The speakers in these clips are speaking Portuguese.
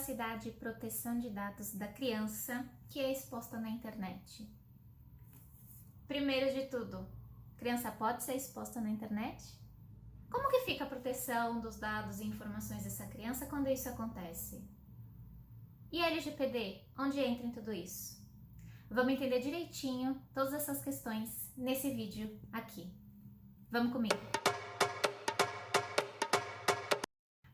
privacidade e proteção de dados da criança que é exposta na internet. Primeiro de tudo, criança pode ser exposta na internet? Como que fica a proteção dos dados e informações dessa criança quando isso acontece? E a LGPD, onde entra em tudo isso? Vamos entender direitinho todas essas questões nesse vídeo aqui. Vamos comigo!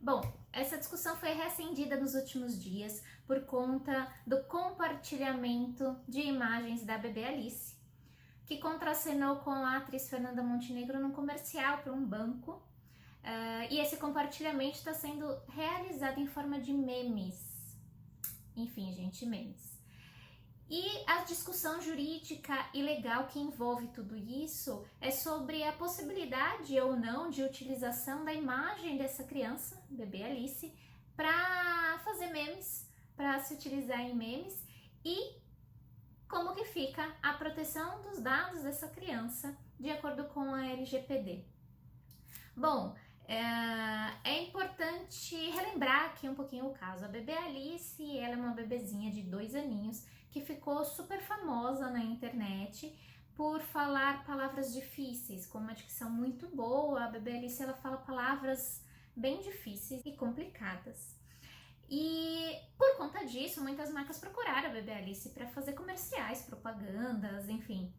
Bom, essa discussão foi reacendida nos últimos dias por conta do compartilhamento de imagens da bebê Alice, que contracenou com a atriz Fernanda Montenegro num comercial para um banco. E esse compartilhamento está sendo realizado em forma de memes. Enfim, gente, memes. E a discussão jurídica e legal que envolve tudo isso é sobre a possibilidade ou não de utilização da imagem dessa criança, bebê Alice, para fazer memes, para se utilizar em memes, e como que fica a proteção dos dados dessa criança de acordo com a LGPD. Bom, é importante relembrar aqui um pouquinho o caso. A bebê Alice, ela é uma bebezinha de 2 aninhos que ficou super famosa na internet por falar palavras difíceis, com uma dicção muito boa. A bebê Alice, ela fala palavras bem difíceis e complicadas. E por conta disso, muitas marcas procuraram a bebê Alice para fazer comerciais, propagandas, enfim.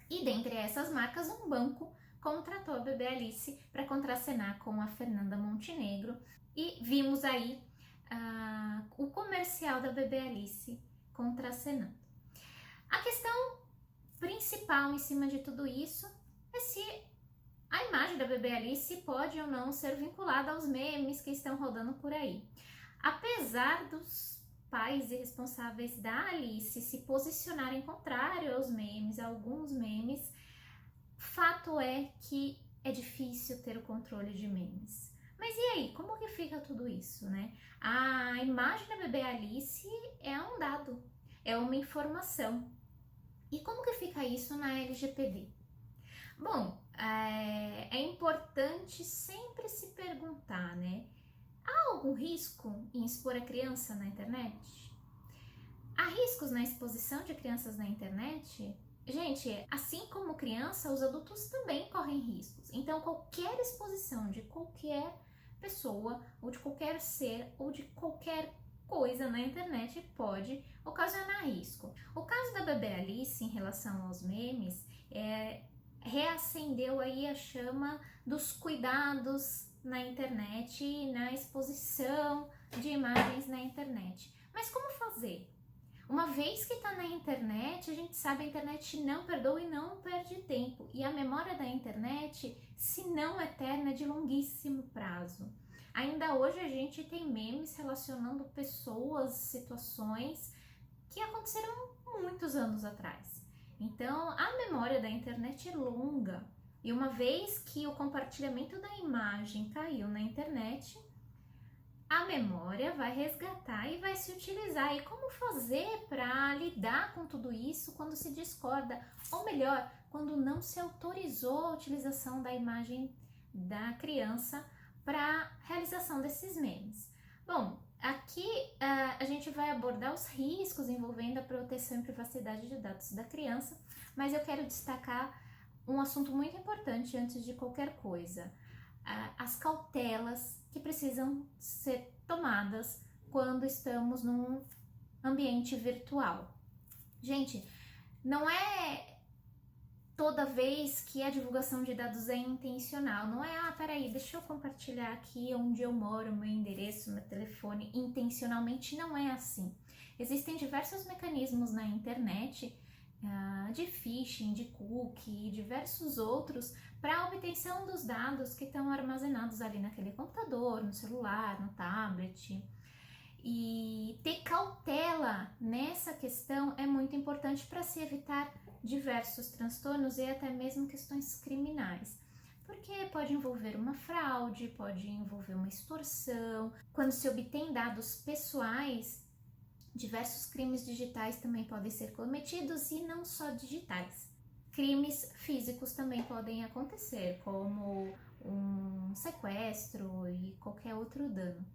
E dentre essas marcas, um banco contratou a bebê Alice para contracenar com a Fernanda Montenegro, e vimos aí o comercial da bebê Alice contracenando. A questão principal em cima de tudo isso é se a imagem da bebê Alice pode ou não ser vinculada aos memes que estão rodando por aí. Apesar dos pais e responsáveis da Alice se posicionarem contrário aos memes, a alguns memes, fato é que é difícil ter o controle de memes. Mas e aí, como que fica tudo isso, né? A imagem da bebê Alice é um dado, é uma informação. E como que fica isso na LGPD? Bom, é importante sempre se perguntar, né? Há algum risco em expor a criança na internet? Há riscos na exposição de crianças na internet? Gente, assim como criança, os adultos também correm riscos. Então, qualquer exposição de qualquer pessoa, ou de qualquer ser, ou de qualquer coisa na internet pode ocasionar risco. O caso da bebê Alice em relação aos memes reacendeu aí a chama dos cuidados na internet e na exposição de imagens na internet. Mas como fazer? Uma vez que está na internet, a gente sabe, a internet não perdoa e não perde tempo. E a memória da internet, se não eterna, é de longuíssimo prazo. Ainda hoje a gente tem memes relacionando pessoas, situações que aconteceram muitos anos atrás. Então, a memória da internet é longa. E uma vez que o compartilhamento da imagem caiu na internet, a memória vai resgatar e vai se utilizar. E como fazer para lidar com tudo isso quando se discorda? Ou melhor, quando não se autorizou a utilização da imagem da criança para a realização desses memes? Bom, aqui a gente vai abordar os riscos envolvendo a proteção e privacidade de dados da criança, mas eu quero destacar um assunto muito importante antes de qualquer coisa. As cautelas que precisam ser tomadas quando estamos num ambiente virtual. Gente, não é toda vez que a divulgação de dados é intencional, não é, peraí, deixa eu compartilhar aqui onde eu moro, meu endereço, meu telefone, intencionalmente não é assim. Existem diversos mecanismos na internet, de phishing, de cookie e diversos outros para a obtenção dos dados que estão armazenados ali naquele computador, no celular, no tablet. E ter cautela nessa questão é muito importante para se evitar diversos transtornos e até mesmo questões criminais. Porque pode envolver uma fraude, pode envolver uma extorsão. Quando se obtém dados pessoais, diversos crimes digitais também podem ser cometidos e não só digitais. Crimes físicos também podem acontecer, como um sequestro e qualquer outro dano.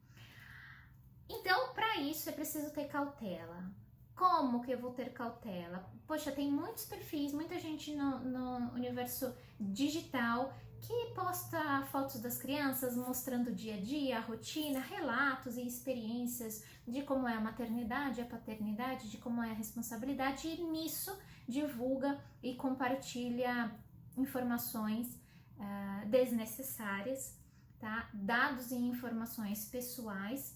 Então, para isso é preciso ter cautela. Como que eu vou ter cautela? Poxa, tem muitos perfis, muita gente no universo digital que posta fotos das crianças mostrando o dia a dia, a rotina, relatos e experiências de como é a maternidade, a paternidade, de como é a responsabilidade, e nisso divulga e compartilha informações desnecessárias, tá? Dados e informações pessoais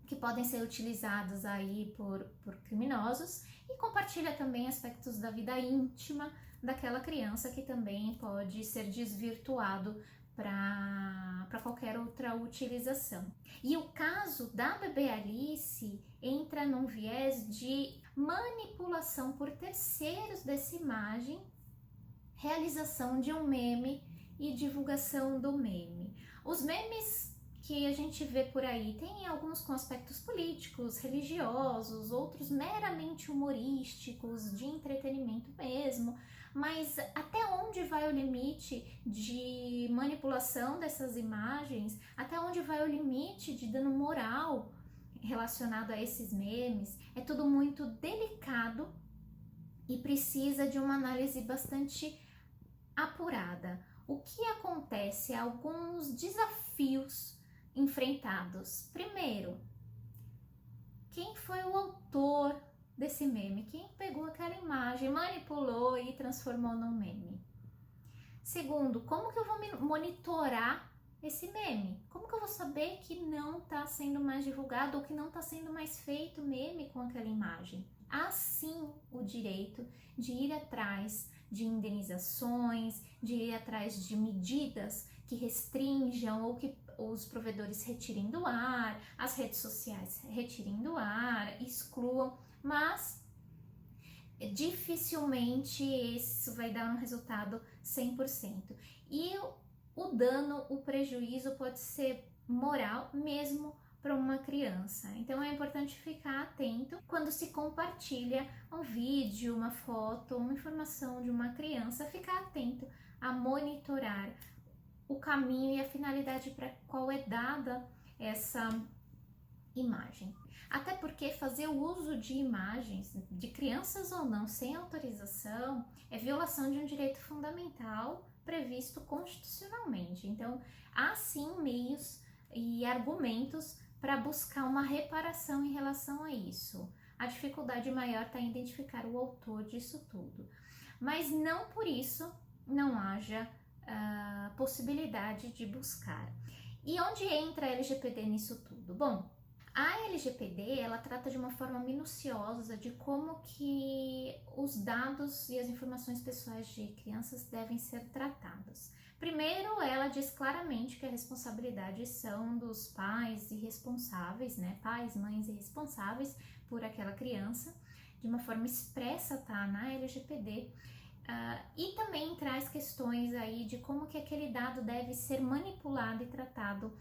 que podem ser utilizados aí por criminosos, e compartilha também aspectos da vida íntima daquela criança que também pode ser desvirtuado para qualquer outra utilização. E o caso da bebê Alice entra num viés de manipulação por terceiros dessa imagem, realização de um meme e divulgação do meme. Os memes que a gente vê por aí tem alguns com aspectos políticos, religiosos, outros meramente humorísticos, de entretenimento mesmo, mas até onde vai o limite de manipulação dessas imagens? Até onde vai o limite de dano moral relacionado a esses memes? É tudo muito delicado e precisa de uma análise bastante apurada. O que acontece? Alguns desafios enfrentados. Primeiro, quem foi o autor desse meme? Quem pegou aquela imagem, manipulou e transformou num meme? Segundo, como que eu vou monitorar esse meme? Como que eu vou saber que não está sendo mais divulgado ou que não está sendo mais feito meme com aquela imagem? Há sim o direito de ir atrás de indenizações, de ir atrás de medidas que restringam ou que os provedores retirem do ar, as redes sociais retirem do ar, excluam, mas dificilmente isso vai dar um resultado 100%. E o dano, o prejuízo pode ser moral mesmo para uma criança. Então é importante ficar atento quando se compartilha um vídeo, uma foto, uma informação de uma criança, ficar atento a monitorar o caminho e a finalidade para qual é dada essa imagem. Até porque fazer o uso de imagens de crianças ou não sem autorização é violação de um direito fundamental previsto constitucionalmente. Então, há sim meios e argumentos para buscar uma reparação em relação a isso. A dificuldade maior está em identificar o autor disso tudo. Mas não por isso não haja possibilidade de buscar. E onde entra a LGPD nisso tudo? Bom, a LGPD, ela trata de uma forma minuciosa de como que os dados e as informações pessoais de crianças devem ser tratados. Primeiro, ela diz claramente que a responsabilidade são dos pais e responsáveis, né? Pais, mães e responsáveis por aquela criança, de uma forma expressa, tá? Na LGPD. E também traz questões aí de como que aquele dado deve ser manipulado e tratado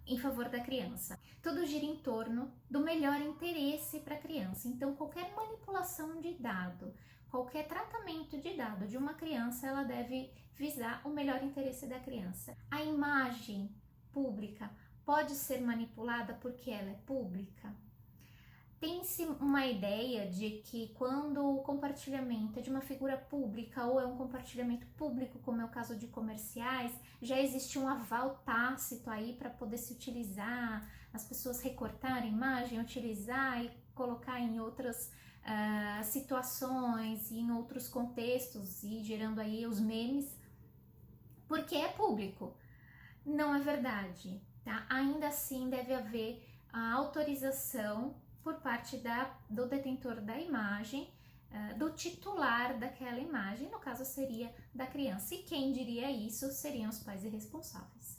em favor da criança. Tudo gira em torno do melhor interesse para a criança. Então, qualquer manipulação de dado, qualquer tratamento de dado de uma criança, ela deve visar o melhor interesse da criança. A imagem pública pode ser manipulada porque ela é pública? Tem-se uma ideia de que quando o compartilhamento é de uma figura pública ou é um compartilhamento público, como é o caso de comerciais, já existe um aval tácito aí para poder se utilizar, as pessoas recortarem a imagem, utilizar e colocar em outras situações e em outros contextos e gerando aí os memes, porque é público. Não é verdade, tá? Ainda assim deve haver a autorização por parte do detentor da imagem, do titular daquela imagem, no caso seria da criança. E quem diria isso seriam os pais irresponsáveis.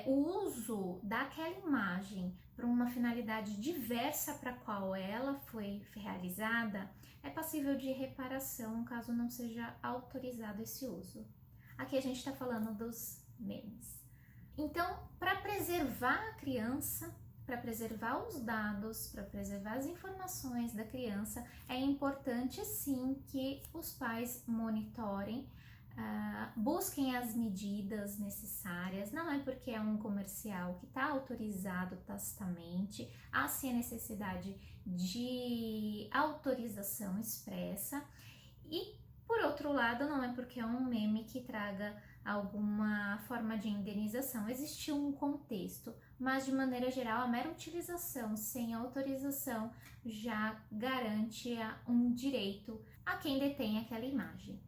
O uso daquela imagem para uma finalidade diversa para a qual ela foi realizada é passível de reparação caso não seja autorizado esse uso. Aqui a gente está falando dos memes. Então, para preservar a criança, para preservar os dados, para preservar as informações da criança, é importante sim que os pais monitorem, busquem as medidas necessárias, não é porque é um comercial que está autorizado tacitamente, há sim a necessidade de autorização expressa, e por outro lado, não é porque é um meme que traga alguma forma de indenização. Existe um contexto, mas de maneira geral, a mera utilização sem autorização já garante um direito a quem detém aquela imagem.